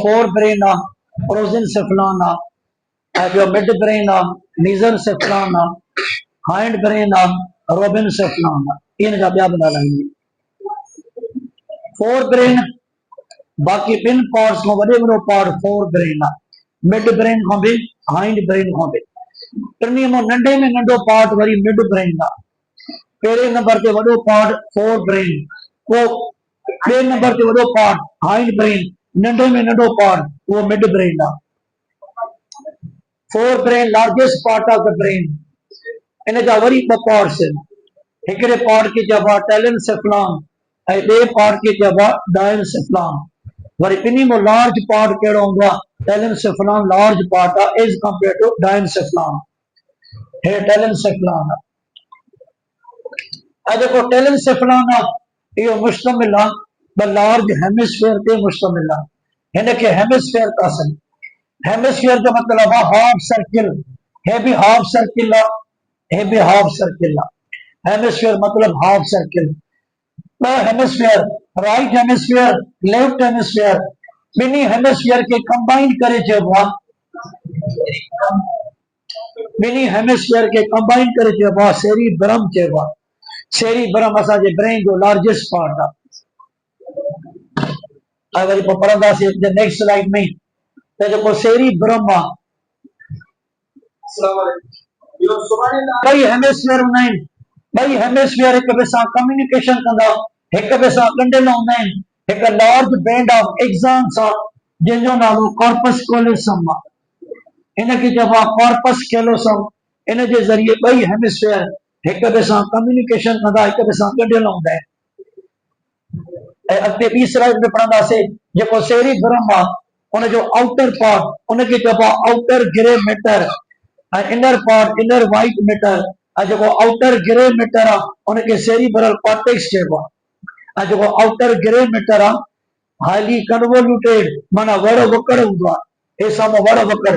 Fore brain prosencephalon midbrain mesencephalon hindbrain rhombencephalon इन जा ॿिया बि नाला आहिनि। फोर ब्रेन बाक़ी ॿिनि पार्ट्स खां वॾे वॾो part fore brain mid brain खां बि हाइंड ब्रेन खां बि टिनी मां नंढे में नंढो पार्ट वरी मिड ब्रेन पहिरें नंबर ते वॾो पार्ट फोर ब्रेन पोइ ॿिए नंबर ते वॾो पार्ट हाइंड ब्रेन नंढे में नंढो पार्ट वो mid brain fore brain largest part of the brain in जा वरी ॿ पार्ट्स आहिनि हिकिड़े पार्ट खे चइबो आहे टेलेंसेफलॉन ऐं ॿिए पार्ट खे चइबो आहे डायनसेफलॉन वरी ॿिन्ही में लार्ज पार्ट कहिड़ो हूंदो आहे टेलेंसेफलॉन लार्ज पार्ट आहे एज कंपेयर टू डायनसेफलॉन हे टेलेंसेफलॉन आहे जेको टेलेंसेफलॉन आहे इहो मुश्तमिल आहे ॿ लार्ज हेमिस्फीयर ते मुश्तमिल आहे हिन खे हेमिस्फीयर था सॾनि हेमिस्फीयर जो मतलब है हाफ सर्किल है भी हाफ सर्किल है भी हाफ सर्किल हेमिस्फीयर मतलब half circle hemisphere right hemisphere left hemisphere बिनी हेमिस्फीयर के कंबाइन करे चइबो बिनी हेमिस्फीयर के कंबाइन करे चइबो सेरिब्रम चइबो सेरिब्रम असांजे ब्रेन जो लार्जेस्ट पार्ट आहे वरी पोइ पढ़ंदासीं नेक्स्ट स्लाइड में जो सेरिब्रम कई हेमिस्फीयर हूंदा आहिनि ॿई हेमिस्फीयर हिक ॿिए सां कम्युनिकेशन कंदा हिक ॿिए सां ॻंढियल हूंदा आहिनि हिक लार्ज बैंड ऑफ एक्सॉन्स आहे जंहिंजो नालो कॉर्पस कोलोसम आहे इन खे चइबो आहे कॉर्पस कैलोसम इन जे ज़रिए ॿई हेमिस्फीयर हिक ॿिए सां कम्युनिकेशन कंदा हिक ॿिए सां ॻंढियल हूंदा आहिनि ऐं अॻिते ॿी स्लाइड में पढ़ंदासीं जेको सेरिब्रम आहे उन जो आउटर पार्ट उन के चइबो outer grey matter inner part inner white matter जो आउटर ग्रे मैटर उन के सेरिब्रल कॉर्टेक्स चइबो जो outer grey matter highly convoluted माना वड़ वकड़ हूंदो आहे हे साम्हूं वड़ वकड़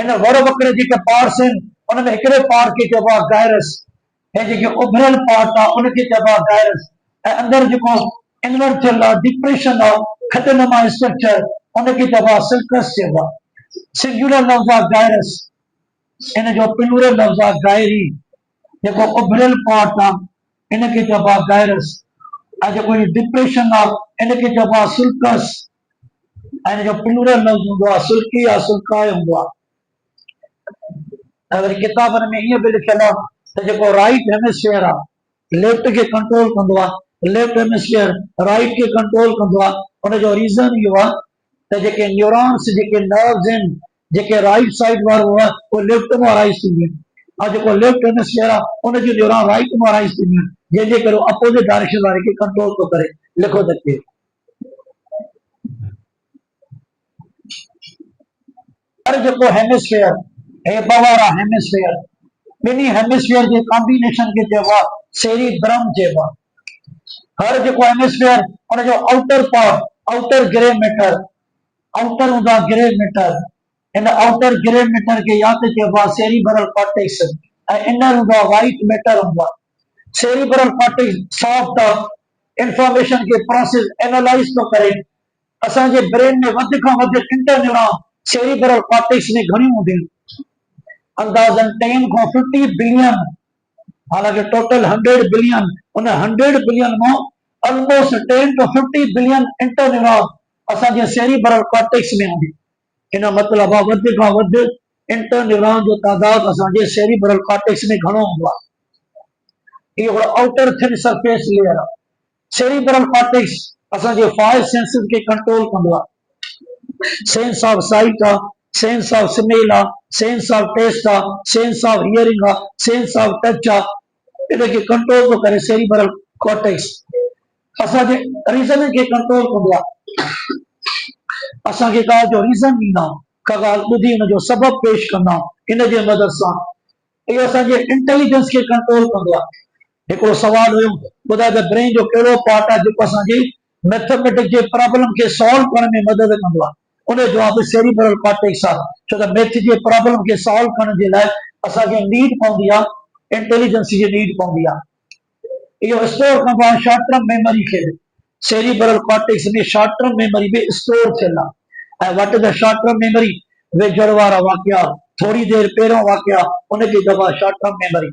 इन वड़ वकड़ जेके पार्ट्स आहिनि उन में हिकिड़े पार्ट के चइबो गायरस ऐं जेके उभरियल पार्ट आहे उन खे चइबो गायरस ऐं अंदर जेको इनवर्ट थियल आहे डिप्रेशन आहे खटनुमा स्ट्रक्चर उनके चइबो सिल्कस चइबो सिंगुलर लफ्ज़ आहे गायरस इन जो प्लूरल लफ्ज़ आहे गायरी जेको उभरियल पार्ट आहे इन खे चइबो गायरस ऐं जेको डिप्रेशन आहे इन खे चइबो सिल्कस ऐं इन जो प्लूरल लफ्ज़ हूंदो आहे सुल्की या सुल्काए हूंदो आहे ऐं वरी किताबनि में ईअं बि लिखियल आहे त जेको राइट हेमिस्फीयर आहे लेफ्ट खे कंट्रोल कंदो आहे लेफ्ट हेमिस्फीयर राइट खे कंट्रोल कंदो आहे उन जो रीज़न इहो आहे त जेके न्यूरॉन्स जेके नर्व्स आहिनि जेके राइट साइड वारो आहे वो लेफ्ट में राइज थींदी आहिनि ऐं जेको लेफ्ट हेमिस्फीयर आहे उन जो न्यूरॉन राइट में राइज थींदी आहिनि जंहिंजे करे अपोजिट डायरेक्शन वारे खे कंट्रोल थो करे लिखो त के हर जेको हेमिस्फीयर हे बवारा हेमिस्फीयर ॿिन्ही हेमिस्फीयर जे कॉम्बिनेशन के चइबो सेरिब्रम चइबो हर जेको हेमिस्फीयर उन जो outer part outer grey matter outer हूंदो आहे grey matter in outer grey matter के या तो चइबो सेरिब्रल कॉर्टेक्स ऐं इनर हूंदो आहे वाइट मैटर हूंदो आहे सेरिब्रल कॉर्टेक्स सॉफ्ट इंफॉर्मेशन के प्रोसेस एनालाइज तो करे असांजे ब्रेन में वध खां वध इंटरन्यूरॉन सेरिब्रल कॉर्टेक्स में घणी हूंदी अंदाज़न 10 खां 50 बिलियन हालांकि टोटल 100 बिलियन उन 100 बिलियन में ऑलमोस्ट 10 to 50 बिलियन इंटरन्यूरॉन असांजे सेरिब्रल कॉर्टेक्स में हूंदी इन मतलब आहे वध खां वध इंटरन्यूरॉन जो तादाद असांजे सेरिब्रल कॉर्टेक्स में घणो हूंदो आहे इहो आउटर थिन सरफेस लेयर आहे सेरिब्रल कॉर्टेक्स असांजे फाइव सेंसेस के कंट्रोल कंदो आहे sense of sight sense of smell sense of taste sense of hearing sense of touch इन के कंट्रोल तो करे सेरिब्रल कॉर्टेक्स असांजे रीजन के कंट्रोल कंदो आहे असांखे का जो रीजन ॾींदा का ॻाल्हि ॿुधी उन जो सबब पेश कंदा इन जे मदद सां इहो असांजे इंटेलिजेंस के कंट्रोल कंदो आहे हिकिड़ो सवाल हुयो ॿुधाए त ब्रेन जो कहिड़ो पार्ट आहे जेको असांजी मैथमेटिक्स जे प्रॉब्लम के सॉल्व करण में मदद कंदो आहे उन जवाब सेरिब्रल कॉर्टेक्स आहे छो त मैथ जे प्रॉब्लम के सॉल्व करण जे लाइ असांखे नीड पवंदी आहे इंटेलिजेंस जी नीड पवंदी आहे इहो स्टोर कंदो आहे शॉर्ट टर्म मेमोरी खे सेरिब्रल कॉर्टेक्स में शॉर्ट टर्म मेमोरी में स्टोर थियल आहे वट द शॉर्ट टर्म मेमोरी वेझड़ वारा वाक़िया थोड़ी देर पहिरियों वाक़िया उनखे चइबो आहे शॉर्ट टर्म मेमोरी।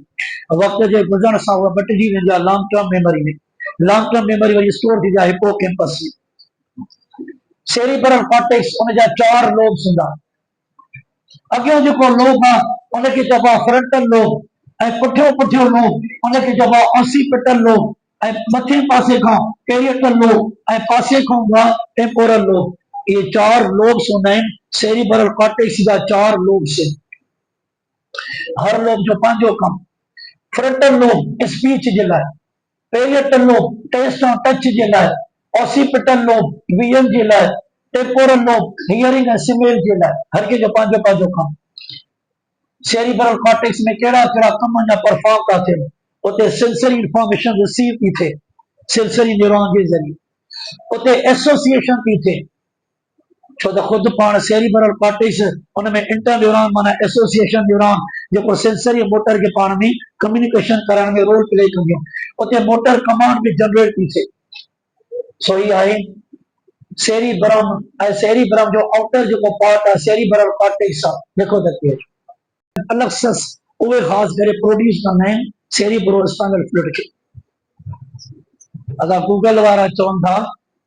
वक़्त जे गुज़रण सां उहा मटिजी वेंदी आहे लॉन्ग टर्म मेमोरी में। लॉन्ग टर्म मेमोरी वरी स्टोर थी जाए हिपोकैम्पस में। सेरिब्रल कॉर्टेक्स उनजा 4 लोब्स हूंदा। अॻियों जेको लोब आहे उनखे चइबो आहे फ्रंटल लोब ऐं पुठियों पुठियों लोब उनखे चइबो आहे ऑसिपिटल लोब ऐं मथे पासे खां पेरियटल लोब ऐं पासे खां हूंदो आहे टेम्पोरल लोब। ये 4 लोब्स हूंदा आहिनि सेरिब्रल कॉर्टेक्स जा 4 लोब्स। हर लोब जो पंहिंजो कमु। फ्रंटल लोब स्पीच जे लाइ, पेरियटल लोब टेस्ट ऐं टच जे लाइ, ऑसिपिटल लोब विजन जे लाइ, टेम्पोरल लोब हियरिंग ऐं स्मेल जे लाइ। हर कंहिंजो पंहिंजो पंहिंजो कमु। सेरिब्रल कॉर्टेक्स में कहिड़ा कहिड़ा कम अञा परफॉर्म था थियनि, उते सेंसरी इंफॉर्मेशन रिसीव थी थिए सेंसरी न्यूरॉन जे ज़रिए। उते एसोसिएशन थी थिए छो त ख़ुदि पाण सेरिब्रल कॉर्टेक्स उन में इंटर न्यूरॉन माना एसोसिएशन न्यूरॉन जेको सेंसरी मोटर के पाण में कम्युनिकेशन करण में रोल प्ले कंदियूं। उते मोटर कमांड भी जनरेट थी थिए। सो ही आहे सेरिब्रम ऐं सेरिब्रम जो आउटर जेको पार्ट आहे सेरिब्रल कॉर्टेक्स आहे। देखो त कीअं अलक्सस उहे ख़ासि करे प्रोड्यूस कंदा आहिनि सेरिब्रोस्पाइनल फ्लूइड खे। अगरि गूगल वारा चवनि था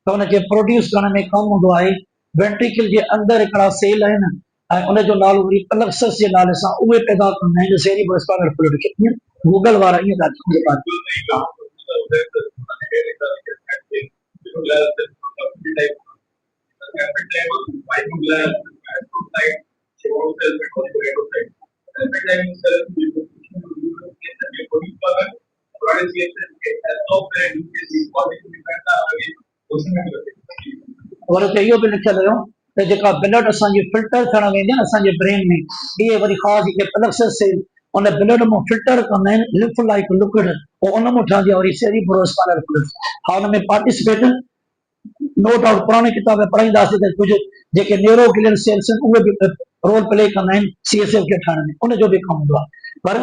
त उनखे प्रोड्यूस करण में कमु हूंदो आहे वेंट्रिकल के अंदर हिकिड़ा सेल आहिनि ऐं उनजो नालो वरी अलक्सस जे नाले सां उहे पैदा कंदा आहिनि सेरिब्रोस्पाइनल फ्लूइड खे। गूगल वारा ईअं था चवनि। और उते इहो बि लिखियल हुयो त जेका ब्लड असांजी फिल्टर थियण वेंदी आहे न असांजे ब्रेन में इहे वरी ख़ासि जेके अलक्सस सेल उन ब्लड में फिल्टर कंदा आहिनि लिफ लाइक लिक्विड ऐं उन मां ठहंदी आहे वरी सेरिब्रोस्पाइनल फ्लूइड। हा उन में पार्टिसिपेट नो डाउट पुराणी किताब में पढ़ाईंदासीं त कुझु जेके न्यूरोग्लियल सेल्स आहिनि उहे बि रोल प्ले कंदा आहिनि सीएसएफ खे ठाहिण में उनजो बि कमु हूंदो आहे। पर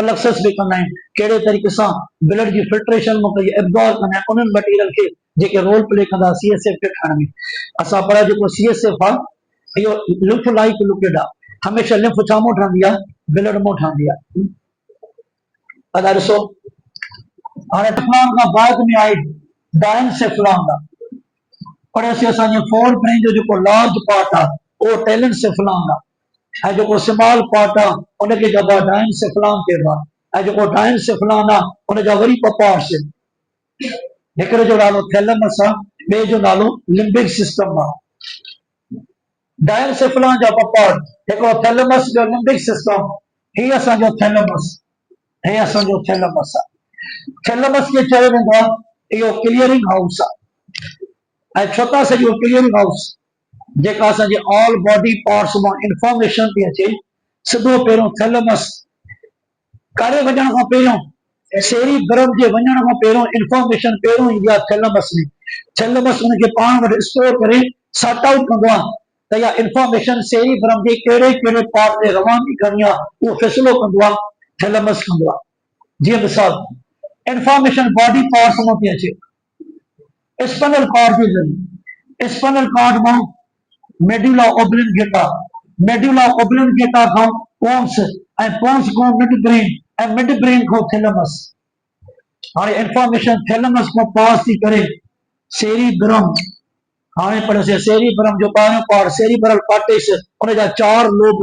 अलक्सस बि कंदा आहिनि कहिड़े तरीक़े सां ब्लड जी फिल्ट्रेशन में एब्जॉर्ब कंदा आहिनि उन्हनि मटीरियल खे जेके रोल प्ले कंदा सीएसएफ खे ठाहिण में। असां पर जेको सीएसएफ आहे इहो लिफ लाइक लिक्विड आहे। हमेशह लिफ छा मां ठहंदी आहे ब्लड मां ठहंदी आहे। अदा ॾिसो हाणे टेफ्लॉन खां बाद में आहे डायनसेफ्लॉन आहे। पर असांजे फोर ब्रेन जो जेको लार्ज पार्ट आहे उहो टेलेंसेफ्लॉन आहे ऐं जेको स्मॉल पार्ट आहे उनखे चइबो आहे डायनसेफ्लॉन चइबो आहे। ऐं जेको डायनसेफ्लॉन आहे उनजा वरी ॿ पार्ट्स आहिनि। हिकिड़े जो नालो थैलेमस आहे ॿिए जो नालो लिम्बिक सिस्टम आहे। डायनसेफ्लॉन जा ॿ पार्ट हिकिड़ो थैलेमस ॿियो लिम्बिक सिस्टम। ही असांजो थैलेमस हे असांजो थैलेमस आहे। थैलेमस खे चयो वेंदो आहे इहो क्लियरिंग हाउस आहे ऐं छो था सॼो क्लियरिंग हाउस जेका असांजे ऑल बॉडी पार्ट्स मां इंफॉर्मेशन थी अचे सिधो पहिरियों थैलेमस काॾे वञण खां पहिरियों सेरिब्रम जे वञण खां पहिरियों इंफॉर्मेशन पहिरियों ईंदी आहे थैलेमस में। थैलेमस उनखे पाण वटि स्टोर करे सॉर्ट आउट कंदो आहे त इहा इंफॉर्मेशन सेरिब्रम जे कहिड़े कहिड़े पार्ट ते रवानी करणी आहे उहो फ़ैसिलो कंदो आहे थैलेमस कंदो आहे। जीअं मिसाल इंफॉर्मेशन बॉडी पार्ट्स मां थी अचे स्पाइनल कॉर्ड जे ज़रिए। स्पाइनल कॉर्ड मां मेडुला ओब्लिंगेटा मेडुला ओब्लिंगेटा खां पोन्स ऐं पोन्स खां मिड ब्रेन ऐं मिड ब्रेन खां थैलेमस। हाणे इंफॉर्मेशन थैलेमस खां पास थी करे सेरिब्रम हाणे पढ़ियोसीं सेरिब्रम जो ॿारहों पार्ट सेरिब्रल कॉर्टेक्स उनजा 4 लोब।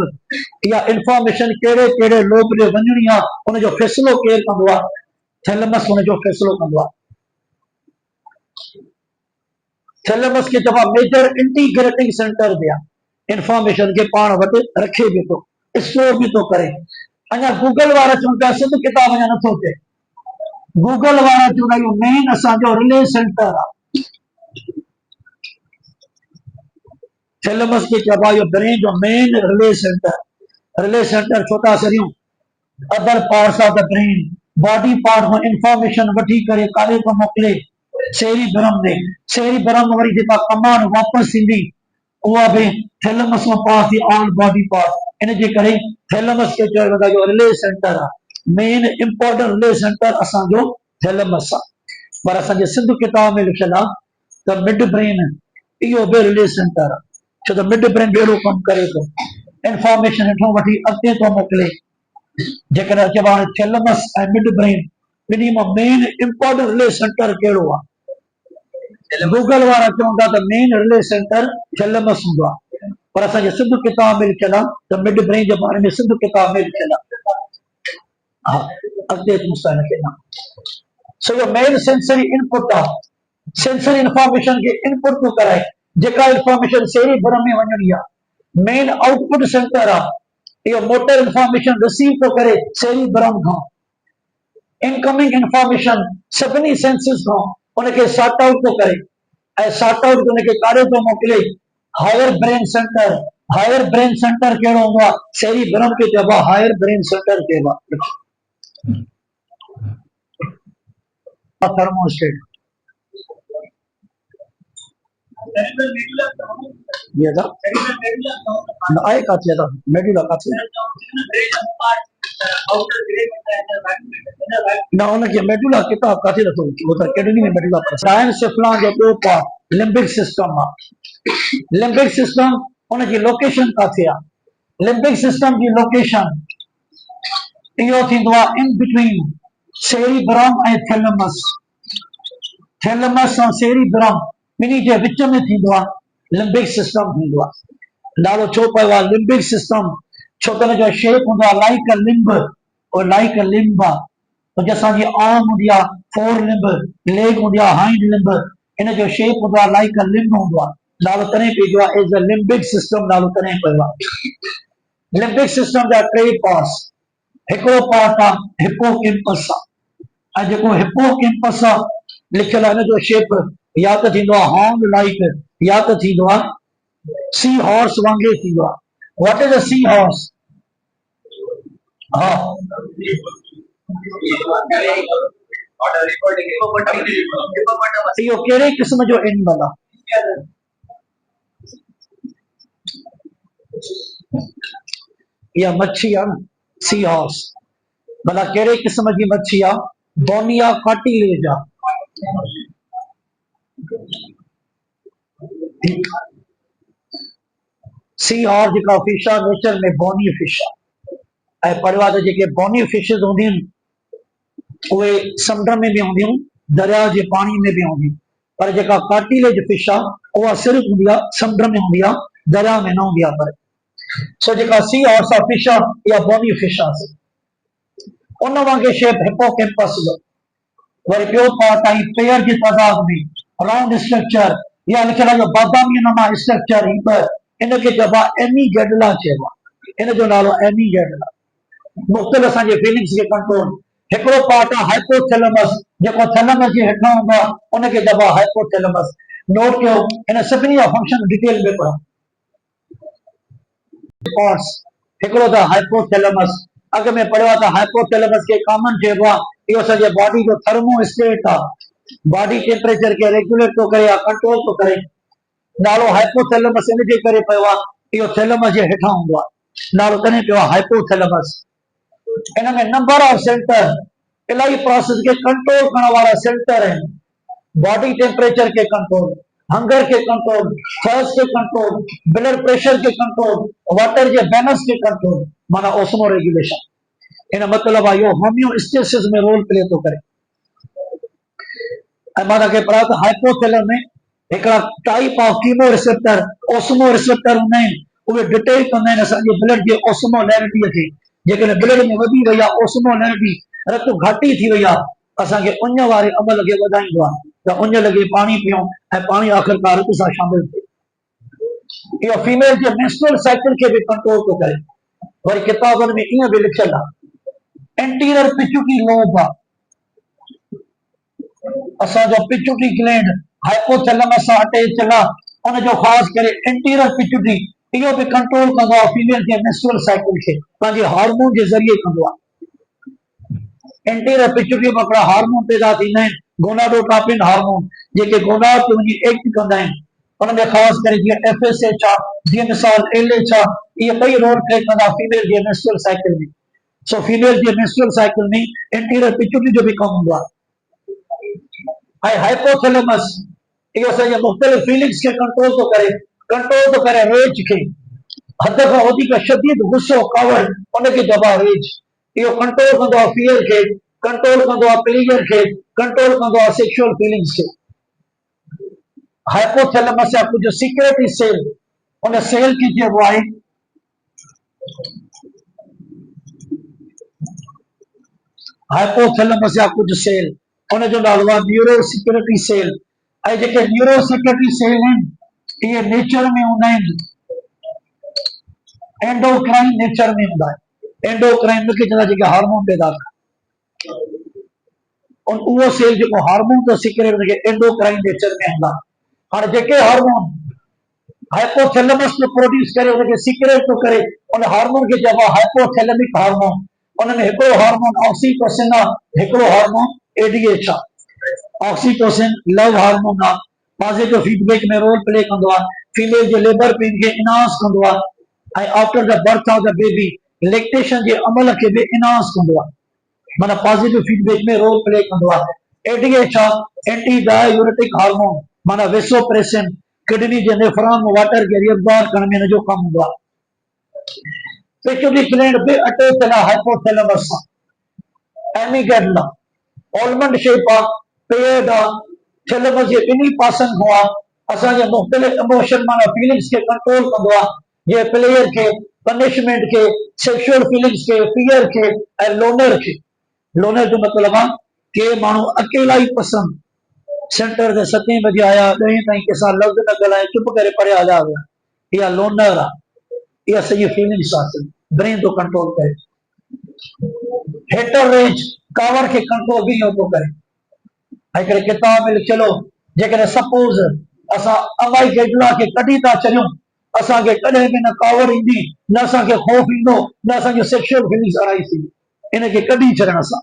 इहा इंफॉर्मेशन कहिड़े कहिड़े लोब ॾे वञणी आहे उनजो फ़ैसिलो केरु कंदो आहे थैलेमस उनजो फ़ैसिलो कंदो आहे। थैलेमस खे चइबो आहे मेजर इंटीग्रेटिंग सेंटर बि आहे। इंफॉर्मेशन खे पाण वटि रखे बि थो स्टोर बि थो करे। अञा गूगल वारा चवनि था सिंध किताब अञा नथो थिए। गूगल वारा चवंदा इहो मेन असांजो रिले सेंटर आहे। थैलेमस खे चइबो आहे इहो ब्रेन जो main relay centre. Relay centre छो था सरियूं other parts of the brain body part में इंफॉर्मेशन वठी करे काॾे थो मोकिले सेरिब्रम में। सेरिब्रम में वरी जेका कमांड वापसि ईंदी उहा बि थैलेमस में पास थी ऑल बॉडी पार्ट। इन जे करे थैलेमस खे चयो वेंदो आहे इहो रिले सेंटर आहे। मेन इंपॉर्टेंट रिले सेंटर असांजो थैलेमस आहे। पर असांजे सिंध किताब में लिखियल आहे त मिड ब्रेन इहो बि रिले सेंटर आहे। छो त मिड ब्रेन ॿेड़ो कमु करे थो, इंफॉर्मेशन हेठों वठी अॻिते थो मोकिले। जेकॾहिं चइबो आहे थैलेमस ऐं मिड ब्रेन ॿिन्ही मां मेन इंपॉर्टेंट रिले सेंटर कहिड़ो आहे? गूगल वारा चवनि था त मेन रिले सेंटर थैलेमस हूंदो आहे, पर असांजे सिंध किताब में लिखियल आहे त मिड ब्रेन जे बारे में सिंध किताब में लिखियल आहे। हा, अॻिते अचूं हिनखे न। सो यो मेन सेंसरी इनपुट आहे, सेंसरी इंफॉर्मेशन खे इनपुट थो कराए, जेका इंफॉर्मेशन सेरी भरम में वञणी आहे। मेन आउटपुट सेंटर आहे, इहो मोटर इंफॉर्मेशन रिसीव थो करे सेरी भरम खां। इनकमिंग इंफॉर्मेशन सभिनी सेंसिस खां उनखे सॉर्ट आउट थो करे ऐं सॉर्ट आउट उनखे काॾे थो मोकिले? Higher brain centre. Higher brain centre कहिड़ो हूंदो आहे? सेरी भरम खे चइबो आहे हायर ब्रेन सेंटर चइबो आहे। थर्मोस्टेट ये था आए काथे था मेडुला काथे ना उनके मेडुला किताब काथे रखो वो तो एकेडमी में मेडुला पर साइंस सेफ्लॉन जो ॿियो पार्ट लिम्बिक सिस्टम आहे। लिम्बिक सिस्टम उनजी लोकेशन काथे आहे? लिम्बिक सिस्टम जी लोकेशन इहो थींदो आहे इन बिटवीन सेरिब्रम ऐं थैलेमस। थैलेमस ऐं सेरिब्रम ॿिन्ही जे विच में थींदो आहे लिम्बिक सिस्टम थींदो आहे। नालो छो पियो आहे लिम्बिक सिस्टम? छो त जो शेप हूंदो आहे लाइक अ लिम्ब, और लाइक अ लिम्ब आहे, तो जैसा जी आर्म हूंदी आहे फोर लिम्ब, लेग हूंदी आहे हाइंड लिम्ब, इन जो शेप हूंदो आहे लाइक अ लिम्ब हूंदो आहे। नालो तॾहिं पइजो आहे एज अ लिम्बिक सिस्टम, नालो तॾहिं पियो आहे। लिम्बिक सिस्टम जा टे पार्ट्स, हिकिड़ो पार्ट आहे हिपोकैम्पस आहे, ऐं जेको हिपोकैम्पस आहे लिखियल आहे इन जो शेप या त थींदो आहे हॉर्न लाइक, या त थींदो आहे सी हॉर्स वांगुरु थींदो आहे। What is a sea horse? हाँ इहो कहिड़े क़िस्म जो एनिमल आहे? इहा मच्छी आहे न, सी हॉर्स। भला कहिड़े क़िस्म जी मच्छी आहे? बोनिया कार्टिलेज आहे। सी हॉर्स जेका फिश आहे नेचर में बोनी फिश आहे, ऐं पढ़ियो आहे त जेके बोनी फिशिस हूंदियूं आहिनि उहे समुंड में बि हूंदियूं, दरिया जे पाणी में बि हूंदियूं, पर जेका कार्टिलेज फिश आहे उहा सिर्फ़ हूंदी आहे समुंड में हूंदी आहे, दरिया में न हूंदी आहे। पर सो जेका सी हॉर्स आहे फिश आहे इहा बोनी फिश आहे। उन वांगुरु शेप हिपोकैम्पस जो। वरी ॿियो पार्ट आई पेयर जी तादाद में राउंड स्ट्रक्चर, या लिखियल आहे बादामी नमा स्ट्रक्चर, इनखे चइबो आहे एमीगेडला चइबो आहे। इन जो नालो एमीगेडला। मुख़्तलिफ़ असांजे फीलिंग्स खे कंट्रोल। हिकिड़ो पार्ट आहे हाइपोथैलेमस, जेको थैलेमस जे हेठां हूंदो आहे उनखे चइबो आहे हाइपोथैलेमस। नोट कयो इन सभिनी जा फंक्शन डिटेल में पढ़ो। पार्ट्स हिकिड़ो त हाइपोथैलेमस, अॻ में पढ़ियो आहे त हाइपोथैलेमस खे कॉमन चइबो आहे, इहो सॼे बॉडी जो थर्मोस्टेट आहे, बॉडी टेम्परेचर खे रेगुलेट थो करे या कंट्रोल थो करे। नालो हाइपोथैलेमस इन जे करे पियो आहे, इहो थैलेमस जे हेठां हूंदो आहे, नालो तॾहिं पियो आहे हाइपोथैलेमस। इन में नंबर ऑफ सेंटर, इलाही प्रोसेस के कंट्रोल करण वाला सेंटर आहिनि। बॉडी टेम्परेचर के कंट्रोल, हंगर के कंट्रोल, थर्स्ट के कंट्रोल, ब्लड प्रेशर के कंट्रोल, वाटर के बैलेंस के कंट्रोल, माना ओस्मो रेगुलेशन। इन मतलब आहे इहो होमियोस्टेसिस में रोल प्ले थो करे। ऐं मां तव्हांखे पढ़ायो त हाइपोथैलेमस में हिकिड़ा type of chemo receptor, osmo receptor हूंदा आहिनि, उहे डिटेक्ट कंदा आहिनि असांजे ब्लड जे ओस्मोलैरिटीअ खे। जेकॾहिं ब्लड में वधी वई आहे ओस्मोलैरिटी, रत घाटी थी वई आहे, असांखे उञ वारे अमल खे वधाईंदो आहे त उञ लॻे पाणी पियूं ऐं पाणी आख़िरकार रत सां शामिल थिए। इहो फीमेल जे मेंस्ट्रुअल साइकिल खे बि कंट्रोल थो करे। वरी किताबनि में ईअं बि लिखियल आहे एंटीरियर पिट्यूटरी लोब आहे, असांजो पिट्यूटरी ग्लैंड हाइपोथैलेमस सां अटैच आहे, उनजो ख़ासि करे एंटीरियर पिट्यूटरी इहो बि कंट्रोल कंदो आहे फीमेल जे मेंस्ट्रुअल साइकिल खे, पंहिंजे हार्मोन जे ज़रिए कंदो आहे। एंटीरियर पिट्यूटरी में हिकिड़ा हार्मोन पैदा थींदा आहिनि, गोनाडोट्रोपिन हार्मोन, जेके गोनाड ते वञी एक्ट कंदा आहिनि। उनमें ख़ासि करे जीअं एफएसएच आहे, जीअं मिसाल एलएच आहे, इहे ॿई रोल प्ले कंदा फीमेल जे मेंस्ट्रुअल साइकिल में। सो फीमेल जे मेंस्ट्रुअल साइकिल में एंटीरियर पिट्यूटरी जो बि कमु हूंदो आहे। ऐं हाइपोथैलेमस इहो असांजे मुख़्तलिफ़ फीलिंग्स खे कंट्रोल थो करे। कंट्रोल तो करे रेज के, हद खां वधीक शदीद गुस्सो कावड़ उनखे चइबो आहे रेज। इहो कंट्रोल कंदो आहे फियर खे, कंट्रोल कंदो आहे प्लेजर खे, कंट्रोल कंदो आहे सेक्सुअल फीलिंग्स खे। हाइपोथैलेमस या कुछ सीक्रेटरी सेल, उन सेल खे चइबो आहे हाइपोथैलेमस या कुछ सेल, उन जो नालो आहे न्यूरो सिक्योरिटी सेल। ऐं जेके न्यूरो सिक्योरिटी सेल आहिनि इहे नेचर में हूंदा आहिनि एंडोक्राइन नेचर में हूंदा आहिनि। एंडोक्राइन मूंखे चवंदा जेके हार्मोन पैदा कनि, उहो सेल जेको हार्मोन थो सिक्रेट हुनखे एंडोक्राइन नेचर में हूंदा। हाणे जेके हार्मोन हाइपोथैलेमस जो प्रोड्यूस करे उनखे सीक्रेट थो करे, उन हार्मोन खे चइबो आहे हाइपोथैलेमिक हार्मोन। उनमें हिकिड़ो हार्मोन ऑक्सीटोसिन आहे, हिकिड़ो हार्मोन एडीएच आहे। ऑक्सीटोसिन लव हार्मोन आहे, पॉजिटिव फीडबैक में रोल प्ले कंदो आहे, फीमेल जे लेबर पेन खे इनहांस कंदो आहे, ऐं after the birth of the baby lactation जे अमल खे बि इनहांस कंदो आहे, माना पॉजिटिव फीडबैक में रोल प्ले कंदो आहे। एडीएच आहे एंटी डायूरेटिक हार्मोन, माना वेसोप्रेसिन किडनी जे नेफ्रॉन में वाटर खे रिअब्जॉर्ब करण में हिनजो कमु हूंदो आहे। पिट्यूटरी ग्लैंड बि अटैच आहे हाइपोथैलेमस सां। एमिगडाला ऑलमंड शेप आहे, पेयर्ड आहे, थैलेमस जे ॿिन्ही पासनि खां आहे, असांजे मुख़्तलिफ़ इमोशन माना फीलिंग्स खे कंट्रोल कंदो आहे, जीअं प्लेयर खे, पनिशमेंट खे, सेक्सुअल फीलिंग्स खे, फियर खे ऐं लोनर खे। लोनर जो मतिलबु आहे के माण्हू अकेला ई पसंदि, सेंटर ते 7 बजे आया 10 ताईं कंहिंसां लफ़्ज़ न ॻाल्हाए चुप करे परे हलिया विया, इहा लोनर आहे। इहा सॼी फीलिंग्स आहे, ब्रेन थो कंट्रोल करे। हेटर रेज कावड़ खे कंट्रोल बि इहो थो करे। हिकिड़े किताब में लिखियलु हो, जेकॾहिं सपोज असां अमाई गेडला खे कढी था छॾियूं, असांखे कॾहिं बि न कावड़ ईंदी, न असांखे ख़ौफ़ ईंदो, न असांजी सेक्सुअल फीलिंग्स अराइज़ थींदी, इनखे कढी छॾण सां।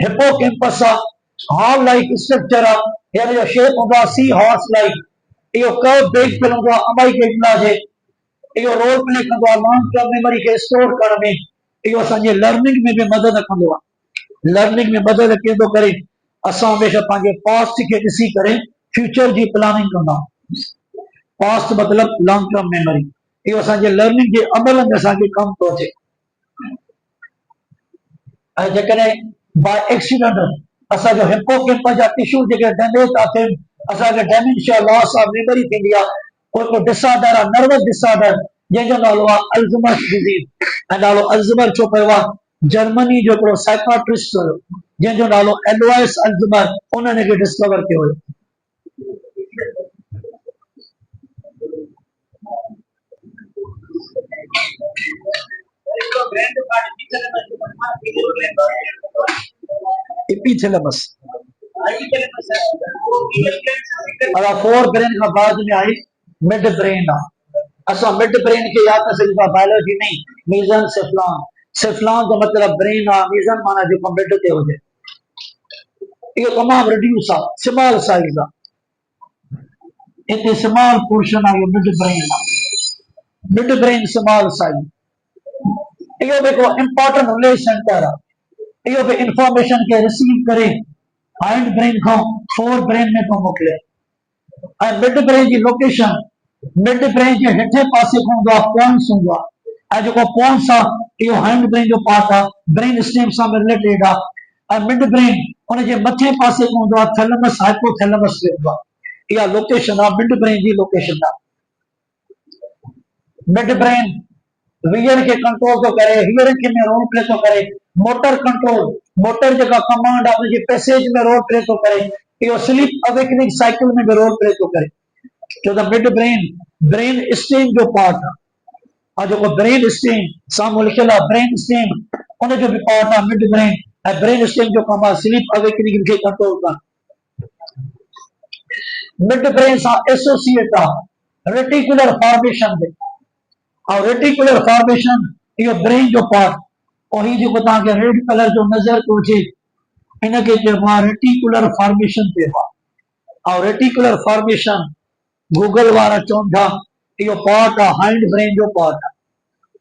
हिपोकैम्पस आहे, हॉर्न लाइक स्ट्रक्चर आहे, यानी जो शेप हूंदो आहे सी हॉर्स लाइक। इहो कर्व बेक पिल हूंदो आहे अमाई गेडला जे। इहो रोल प्ले कंदो आहे लॉन्ग टर्म मेमोरी खे स्टोर करण में। इहो असांजे लर्निंग में बि मदद कंदो आहे। लर्निंग में मदद कीअं थो करे, असां हमेशह पंहिंजे पास्ट खे ॾिसी करे फ्यूचर जी प्लानिंग कंदा आहियूं। पास्ट मतिलबु लॉन्ग टर्म मेमोरी, इहो असांजे लर्निंग जे अमल में असांखे कमु थो अचे। ऐं जेकॾहिं बाय एक्सीडेंट असांजो हिपोकैम्पस जा टिश्यू जेके डैमेज था थियनि, असांखे डेमेंशिया लॉस ऑफ मेमोरी थींदी आहे। कोई डिसऑर्डर आहे, नर्वस डिसऑर्डर, जंहिंजो नालो आहे अल्ज़ाइमर्स डिज़ीज़। ऐं नालो अल्ज़ाइमर छो पियो आहे, जर्मनी जो हिकिड़ो साइकाट्रिस्ट हुयो जंहिंजो नालो एलोइस अल्ज़ाइमर, उन्हनि खे डिस्कवर कयो हुयो। एपिथैलेमस फोर ब्रेन खां बाद में आई मिड ब्रेन आहे। असां मिड ब्रेन खे यादि न सघूं था, बायोलॉजी नहीं, मीज़न सेफ्लॉन। सेफ्लॉन जो मतिलबु ब्रेन आहे, मीज़न माना जेको मिड ते हुजे। इहो तमामु रिड्यूस आहे, स्मॉल साइज आहे, हिते स्मॉल पोर्शन आहे, मिड ब्रेन आहे। मिड ब्रेन स्मॉल साइज, इहो बि हिकिड़ो इंपॉर्टेंट रिले सेंटर आहे। इहो बि इंफॉर्मेशन खे रिसीव करे हाइंड ब्रेन खां फोर ब्रेन में थो मोकिले। ऐं मिड ब्रेन जी लोकेशन मिड ब्रेन जे हेठे पासे खां हूंदो आहे, पोन्स हूंदो आहे, ऐं जेको पोन्स आहे इहो हाइंड ब्रेन जो पार्ट आहे, ब्रेन स्टेम सां रिलेटेड आहे। ऐं मिड ब्रेन उन जे मथे पासे खां हूंदो आहे, थैलेमस हाइपोथैलेमस हूंदो आहे। इहा लोकेशन आहे मिड ब्रेन जी लोकेशन आहे। मिड ब्रेन वियर के कंट्रोल तो करे, हियरिंग में रोल प्ले तो करे, मोटर कंट्रोल, मोटर जेका कमांड आहे उनजे पैसेज में रोल प्ले तो करे, इहो स्लीप अवेकनिंग साइकिल में भी रोल प्ले तो करे। छो त मिड ब्रेन ब्रेन स्टेम जो पार्ट आहे, और जेको ब्रेन स्टेम साम्हूं लिखियल आहे ब्रेन स्टेम, उन जो भी पार्ट आहे मिड ब्रेन। ऐं ब्रेन स्टेम जो कम आहे स्लीप अवेकनिंग खे कंट्रोल करणु। मिड ब्रेन सां एसोसिएट आहे रेटिकुलर फॉर्मेशन में, और रेटिकुलर फॉर्मेशन इहो ब्रेन जो पार्ट, और ही जेको तव्हांखे रेड कलर जो नज़र थो अचे इनखे चइबो आहे रेटिकुलर फॉर्मेशन चइबो आहे। और रेटिकुलर फॉर्मेशन गूगल वारा चवनि था इहो पार्ट आहे हाइंड ब्रेन जो पार्ट आहे,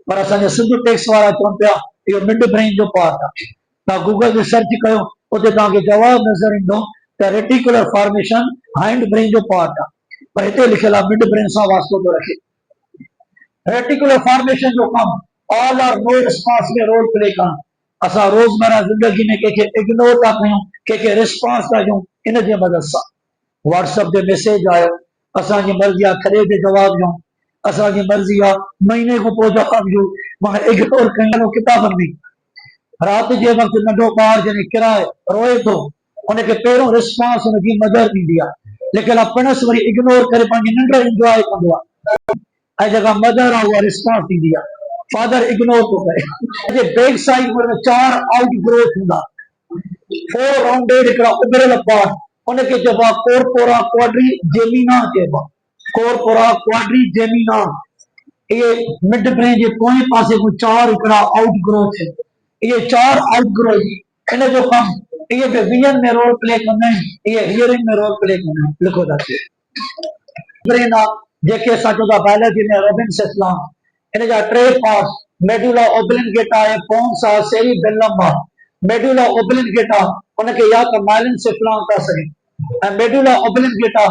पर असांजे सिंध टेक्स वारा चवनि पिया इहो मिड ब्रेन जो पार्ट आहे। तव्हां गूगल ते सर्च कयो, उते तव्हांखे जवाब नज़र ईंदो त रेटिकुलर फॉर्मेशन हाइंड ब्रेन जो पार्ट आहे। पर हिते लिखियल आहे मिड ब्रेन सां वास्तो थो रखे। रेटिकुलर फॉर्मेशन जो कम ऑल आर नो रिस्पॉन्स में रोल प्ले करण। असां रोजमर्रा जिंदगी में कंहिंखे इग्नोर था कयूं, कंहिंखे रिस्पॉन्स था ॾियूं, इन जे मदद सां। व्हाट्सएप ते मैसेज आयो, असांजी मर्ज़ी आहे खड़े ते जवाब ॾियूं, असांजी मर्ज़ी आहे महीने खां पोइ जवाब ॾियूं, मगर इग्नोर कयूं किताबनि में। राति जे वक़्तु नंढो ॿार जॾहिं किराए रोए थो, उनखे पहिरियों रिस्पॉन्स हुनजी मदर ॾींदी आहे, लेकिन पिणस वरी इग्नोर करे पंहिंजी निंड इंजॉय कंदो आहे, ऐं जेका मदर आहे उहा रिस्पॉन्स ॾींदी आहे। फादर इग्नोर थो करे। बैक साइड में 4 आउट ग्रोथ हूंदा, 4 राउंडेड हिकिड़ा उभरियल पार्ट, उनखे चइबो आहे कोर्पोरा क्वाड्री जेमिना चइबो आहे, कोर्पोरा क्वाड्री जेमिना। इहे मिड ब्रेन जे पोएं पासे को 4 हिकिड़ा आउट ग्रोथ, इहे 4 आउट ग्रोथ इन जो कम इहे बि विजन में रोल प्ले कंदा आहिनि, इहे हियरिंग में रोल प्ले कंदा आहिनि। लिखो था ब्रेन आहे जेके असां चऊं था बायोलॉजी में रोबिनसेफ्लॉन, इन जा 3 पार्ट्स मेडुला ओब्लिंगेटा ऐं पोन्स आहे, सेरिबेलम आहे। मेडुला ओब्लिंगेटा उनखे या त माइलिनसेफ्लॉन था सघनि, ऐं मेडुला ओब्लिंगेटा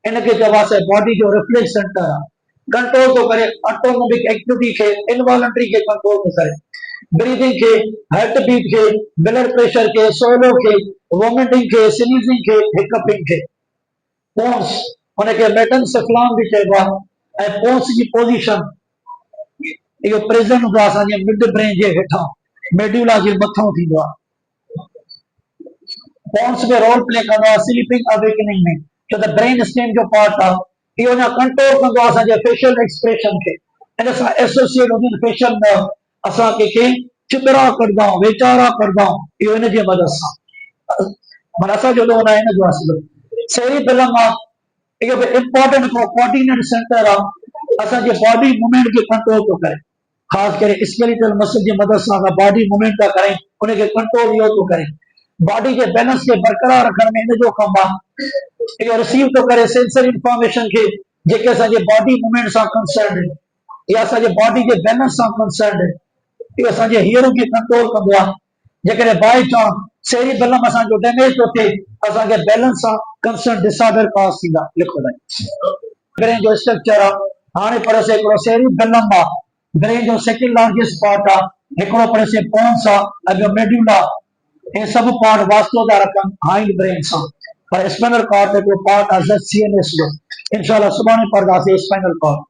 इनखे चइबो बॉडी जो रिफ्लेक्स सेंटर आहे, कंट्रोल थो करे ऑटोनोमिक एक्टिविटी खे, इनवॉलंटरी खे कंट्रोल थो करे, ब्रीदिंग के, हार्ट बीट के, ब्लड प्रेशर के, सोलो के, वोमिटिंग के, स्नीजिंग के, हिकअपिंग के। पोन्स उनके मेटनसेफ्लॉन भी चइबो आहे, ऐं पोन्स जी पोजीशन इहो प्रेजेंट हूंदो आहे असांजे मिड ब्रेन जे हेठां, मेडुला जे मथां थींदो आहे। पोन्स में रोल प्ले कंदो आहे स्लीपिंग अवेकनिंग में, छो त ब्रेन स्टेम जो पार्ट आहे, इहो अञा कंट्रोल कंदो आहे असांजे फेशियल एक्सप्रेशन खे, इन सां एसोसिएट हूंदी फेशियल नर्व, असां कंहिंखे चिदरा कंदा आहियूं, वेचारा कंदा आहियूं, इहो इन जे मदद सां। माना असांजो लोन आहे इन जो असुलु। सेरिबेलम आहे, इहो बि इंपॉर्टेंट कोऑर्डिनेट सेंटर आहे, असांजे बॉडी मूवमेंट खे कंट्रोल थो करे, ख़ासि करे स्केलेटल मसल जी मदद सां असां बॉडी मूवमेंट था करें, उनखे कंट्रोल इहो थो करे। बॉडी के बैलेंस खे बरक़रार रखण में इन जो कमु आहे, इहो रिसीव थो करे सेंसरी इंफॉर्मेशन खे जेके असांजे बॉडी मूवमेंट सां कंसर्न आहिनि, या असांजे बॉडी जे बैलेंस सां कंसर्न आहिनि, इहो असांजे हियरिंग खे कंट्रोल कंदो आहे। जेकॾहिं बाय चांस सेरिबेलम असांजो डैमेज थो थिए, असांखे बैलेंस सां कंसर्न डिसऑर्डर कॉज थींदा। लिखो ब्रेन जो स्ट्रक्चर आहे, हाणे पर से हिकिड़ो सेरिबेलम आहे, ब्रेन जो सेकंड लार्जेस्ट पार्ट आहे, हिकिड़ो पर से पोन्स आहे, ऐं ॿियो मेडुला। ये सब पार्ट वास्तो था रखन हाइंड ब्रेन सां, पर स्पाइनल कॉर्ड में को पार्ट आहे सीएनएस जो। इंशाल्लाह सुभाणे पढ़दासीं स्पाइनल कॉर्ड।